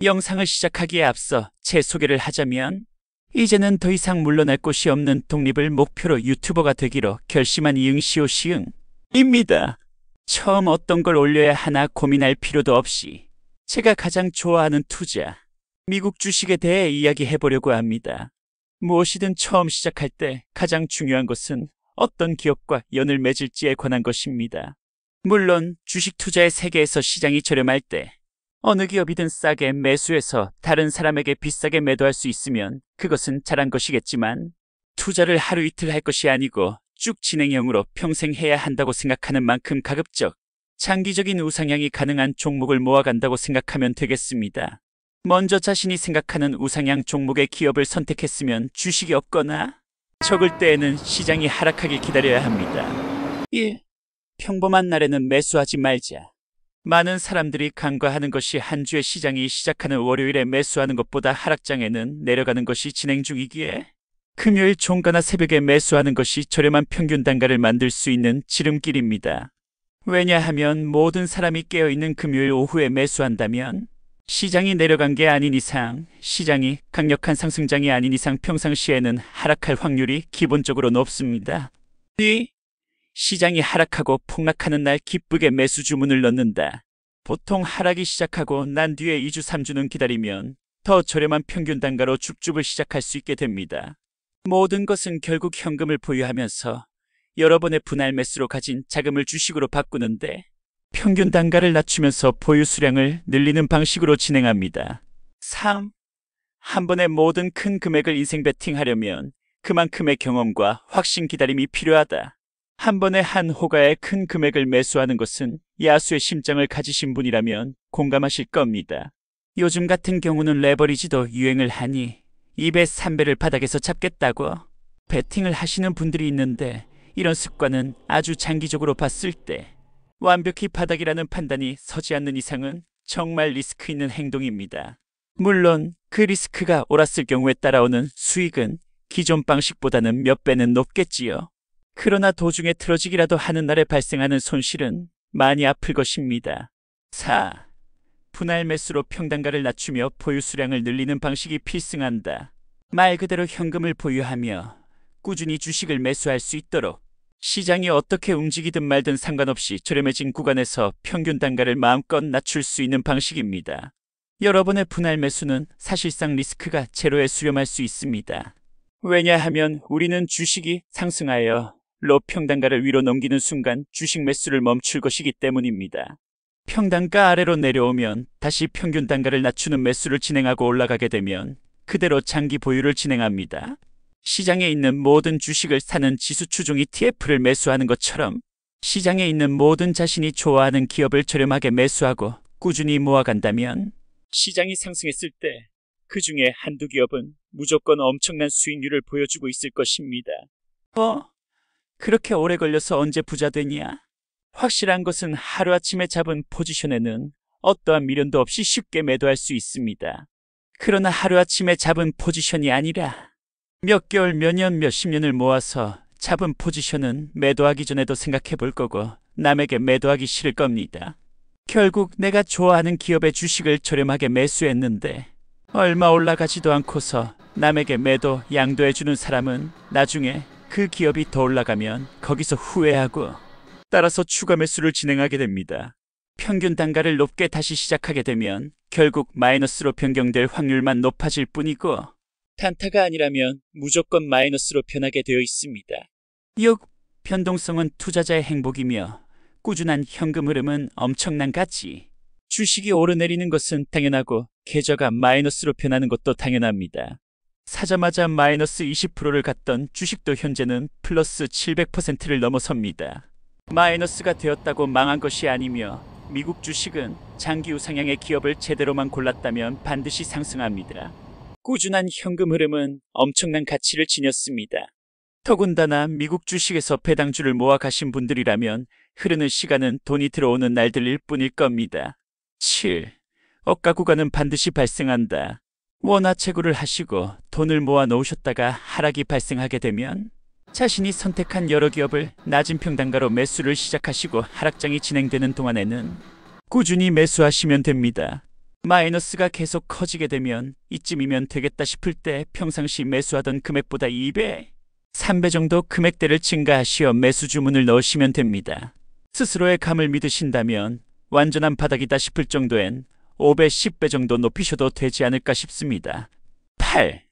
영상을 시작하기에 앞서 제 소개를 하자면, 이제는 더 이상 물러날 곳이 없는 독립을 목표로 유튜버가 되기로 결심한 이응시오시응입니다. 처음 어떤 걸 올려야 하나 고민할 필요도 없이 제가 가장 좋아하는 투자, 미국 주식에 대해 이야기해보려고 합니다. 무엇이든 처음 시작할 때 가장 중요한 것은 어떤 기업과 연을 맺을지에 관한 것입니다. 물론 주식 투자의 세계에서 시장이 저렴할 때 어느 기업이든 싸게 매수해서 다른 사람에게 비싸게 매도할 수 있으면 그것은 잘한 것이겠지만, 투자를 하루 이틀 할 것이 아니고 쭉 진행형으로 평생 해야 한다고 생각하는 만큼 가급적 장기적인 우상향이 가능한 종목을 모아간다고 생각하면 되겠습니다. 먼저 자신이 생각하는 우상향 종목의 기업을 선택했으면 주식이 없거나 적을 때에는 시장이 하락하길 기다려야 합니다. 1. 평범한 날에는 매수하지 말자. 많은 사람들이 간과하는 것이 한 주의 시장이 시작하는 월요일에 매수하는 것보다 하락장에는 내려가는 것이 진행 중이기에 금요일 종가나 새벽에 매수하는 것이 저렴한 평균 단가를 만들 수 있는 지름길입니다. 왜냐하면 모든 사람이 깨어있는 금요일 오후에 매수한다면 시장이 내려간 게 아닌 이상, 시장이 강력한 상승장이 아닌 이상 평상시에는 하락할 확률이 기본적으로 높습니다. 2. 시장이 하락하고 폭락하는 날 기쁘게 매수 주문을 넣는다. 보통 하락이 시작하고 난 뒤에 2주 3주는 기다리면 더 저렴한 평균 단가로 줍줍을 시작할 수 있게 됩니다. 모든 것은 결국 현금을 보유하면서 여러 번의 분할 매수로 가진 자금을 주식으로 바꾸는데 평균 단가를 낮추면서 보유 수량을 늘리는 방식으로 진행합니다. 3. 한 번에 모든 큰 금액을 인생 베팅하려면 그만큼의 경험과 확신 기다림이 필요하다. 한 번에 한 호가의 큰 금액을 매수하는 것은 야수의 심장을 가지신 분이라면 공감하실 겁니다. 요즘 같은 경우는 레버리지도 유행을 하니 2배, 3배를 바닥에서 잡겠다고 베팅을 하시는 분들이 있는데, 이런 습관은 아주 장기적으로 봤을 때 완벽히 바닥이라는 판단이 서지 않는 이상은 정말 리스크 있는 행동입니다. 물론 그 리스크가 옳았을 경우에 따라오는 수익은 기존 방식보다는 몇 배는 높겠지요. 그러나 도중에 틀어지기라도 하는 날에 발생하는 손실은 많이 아플 것입니다. 4. 분할 매수로 평단가를 낮추며 보유 수량을 늘리는 방식이 필승한다. 말 그대로 현금을 보유하며 꾸준히 주식을 매수할 수 있도록 시장이 어떻게 움직이든 말든 상관없이 저렴해진 구간에서 평균 단가를 마음껏 낮출 수 있는 방식입니다. 여러 번의 분할 매수는 사실상 리스크가 제로에 수렴할 수 있습니다. 왜냐하면 우리는 주식이 상승하여 로 평단가를 위로 넘기는 순간 주식 매수를 멈출 것이기 때문입니다. 평단가 아래로 내려오면 다시 평균 단가를 낮추는 매수를 진행하고 올라가게 되면 그대로 장기 보유를 진행합니다. 시장에 있는 모든 주식을 사는 지수 추종 ETF를 매수하는 것처럼 시장에 있는 모든 자신이 좋아하는 기업을 저렴하게 매수하고 꾸준히 모아간다면 시장이 상승했을 때 그 중에 한두 기업은 무조건 엄청난 수익률을 보여주고 있을 것입니다. 그렇게 오래 걸려서 언제 부자 되냐? 확실한 것은 하루아침에 잡은 포지션에는 어떠한 미련도 없이 쉽게 매도할 수 있습니다. 그러나 하루아침에 잡은 포지션이 아니라 몇 개월, 몇 년, 몇십 년을 모아서 잡은 포지션은 매도하기 전에도 생각해 볼 거고 남에게 매도하기 싫을 겁니다. 결국 내가 좋아하는 기업의 주식을 저렴하게 매수했는데 얼마 올라가지도 않고서 남에게 매도, 양도해주는 사람은 나중에 그 기업이 더 올라가면 거기서 후회하고 따라서 추가 매수를 진행하게 됩니다. 평균 단가를 높게 다시 시작하게 되면 결국 마이너스로 변경될 확률만 높아질 뿐이고 단타가 아니라면 무조건 마이너스로 변하게 되어 있습니다. 6. 변동성은 투자자의 행복이며 꾸준한 현금 흐름은 엄청난 가치. 주식이 오르내리는 것은 당연하고 계좌가 마이너스로 변하는 것도 당연합니다. 사자마자 마이너스 20%를 갔던 주식도 현재는 플러스 700%를 넘어섭니다. 마이너스가 되었다고 망한 것이 아니며 미국 주식은 장기 우상향의 기업을 제대로만 골랐다면 반드시 상승합니다. 꾸준한 현금 흐름은 엄청난 가치를 지녔습니다. 더군다나 미국 주식에서 배당주를 모아 가신 분들이라면 흐르는 시간은 돈이 들어오는 날들일 뿐일 겁니다. 7. 억가 구간은 반드시 발생한다. 원화채굴을 하시고 돈을 모아 놓으셨다가 하락이 발생하게 되면 자신이 선택한 여러 기업을 낮은 평단가로 매수를 시작하시고 하락장이 진행되는 동안에는 꾸준히 매수하시면 됩니다. 마이너스가 계속 커지게 되면 이쯤이면 되겠다 싶을 때 평상시 매수하던 금액보다 2배, 3배 정도 금액대를 증가하시어 매수 주문을 넣으시면 됩니다. 스스로의 감을 믿으신다면 완전한 바닥이다 싶을 정도엔 5배, 10배 정도 높이셔도 되지 않을까 싶습니다. 8.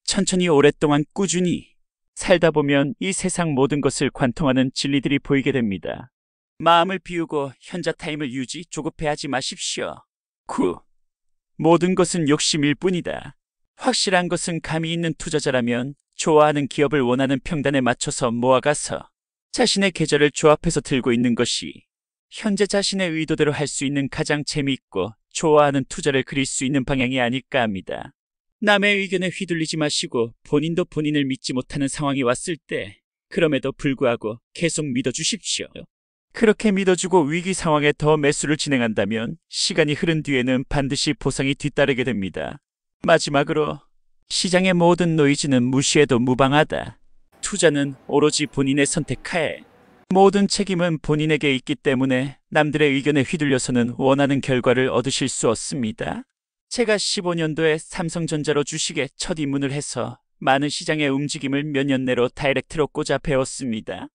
천천히 오랫동안 꾸준히 살다 보면 이 세상 모든 것을 관통하는 진리들이 보이게 됩니다. 마음을 비우고 현자 타임을 유지, 조급해하지 마십시오. 9. 모든 것은 욕심일 뿐이다. 확실한 것은 감이 있는 투자자라면 좋아하는 기업을 원하는 평단에 맞춰서 모아가서 자신의 계좌를 조합해서 들고 있는 것이 현재 자신의 의도대로 할 수 있는 가장 재미있고 좋아하는 투자를 그릴 수 있는 방향이 아닐까 합니다. 남의 의견에 휘둘리지 마시고 본인도 본인을 믿지 못하는 상황이 왔을 때 그럼에도 불구하고 계속 믿어주십시오. 그렇게 믿어주고 위기 상황에 더 매수를 진행한다면 시간이 흐른 뒤에는 반드시 보상이 뒤따르게 됩니다. 마지막으로 시장의 모든 노이즈는 무시해도 무방하다. 투자는 오로지 본인의 선택하에 모든 책임은 본인에게 있기 때문에 남들의 의견에 휘둘려서는 원하는 결과를 얻으실 수 없습니다. 제가 15년도에 삼성전자로 주식에 첫 입문을 해서 많은 시장의 움직임을 몇 년 내로 다이렉트로 꽂아 배웠습니다.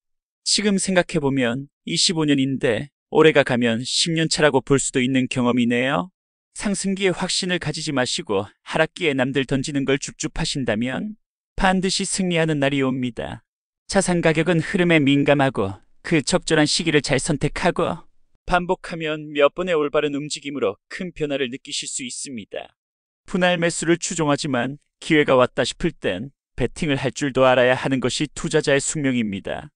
지금 생각해보면 25년인데 올해가 가면 10년 차라고 볼 수도 있는 경험이네요. 상승기에 확신을 가지지 마시고 하락기에 남들 던지는 걸 줍줍하신다면 반드시 승리하는 날이 옵니다. 자산 가격은 흐름에 민감하고 그 적절한 시기를 잘 선택하고 반복하면 몇 번의 올바른 움직임으로 큰 변화를 느끼실 수 있습니다. 분할 매수를 추종하지만 기회가 왔다 싶을 땐 배팅을 할 줄도 알아야 하는 것이 투자자의 숙명입니다.